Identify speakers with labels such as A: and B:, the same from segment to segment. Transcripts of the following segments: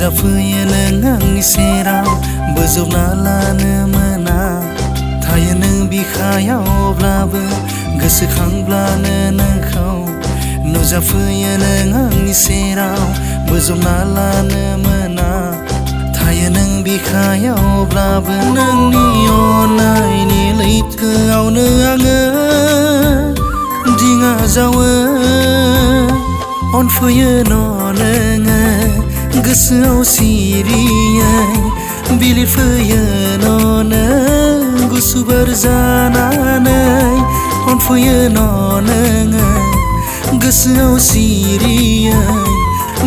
A: नुजाफैयो नों आंनि सेराव बोजबना लानो मोना थायो नों बिखायावब्लाबो गोसोखांब्लानो नोंखौ नुजाफैयो नों आंनि सेराव बोजबना लानो मोना थायो नों बिखायावब्लाबो नोंनि अननायनि लैथोआवनो आङो दिङा जावो अनफैयो नोङो गोसोआव सिरियै बिलिरफैयो नों गुसु बार जानानै अनफैयो नोङो गोसोआव सिरियै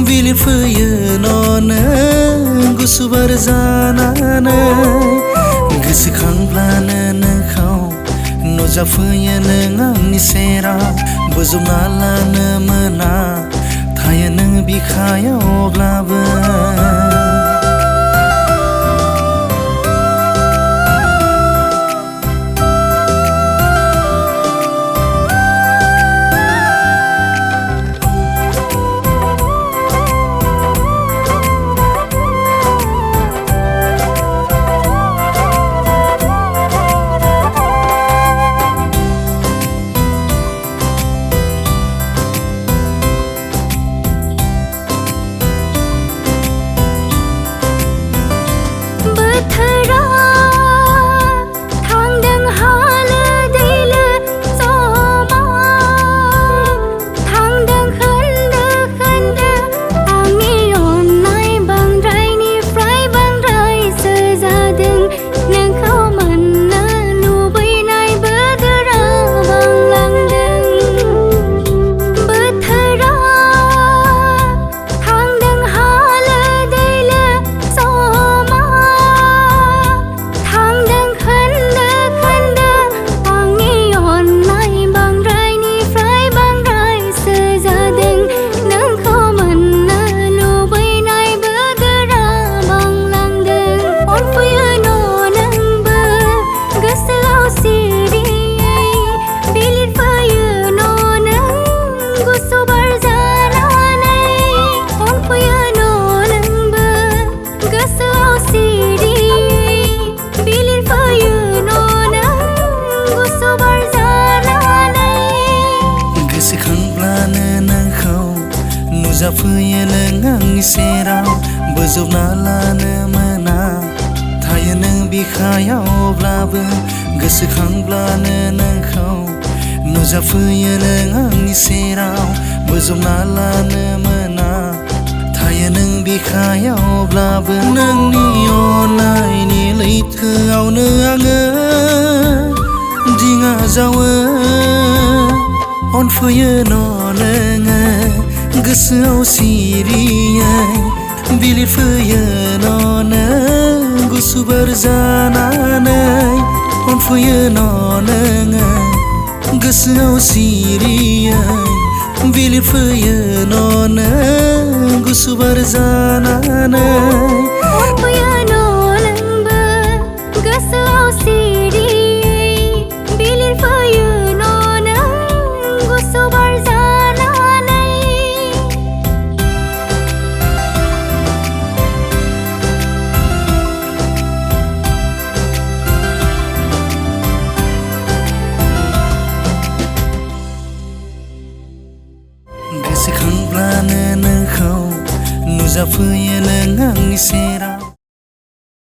A: बिलिरफैयो नों गुसु बार जानानै गोसोखांब्लानो नोंखौ नुजाफैयो नों आंनि सेराव बोजबना लानो मोना थायो नों बिखायावब्लाबो नुजाफैयो नों आंनि सेराव बोजबना लानो मोना थायो नों बिखायावब्लाबो गोसोखांब्लानो नोंखौ नुजाफैयो नों आंनि सेराव बोजबना लानो मोना थायो नों बिखायावब्लाबो नोंनि अननायनि लैथोआवनो आङो दिङा जावो अनफैयो नोङो गोसोआव सिरियै बिलिरफैयो नों गुसु बार जानानै अनफैयो नोङो गोसोआव सिरियै बिलिरफैयो नों गुसु बार जानानै
B: अनफैयो नोंबो गोसोआव सिरियै बिलिरफैयो नों गुसु बार
A: गोसोखांब्लानो नोंखौ नुजाफैयो नों आंनि सेराव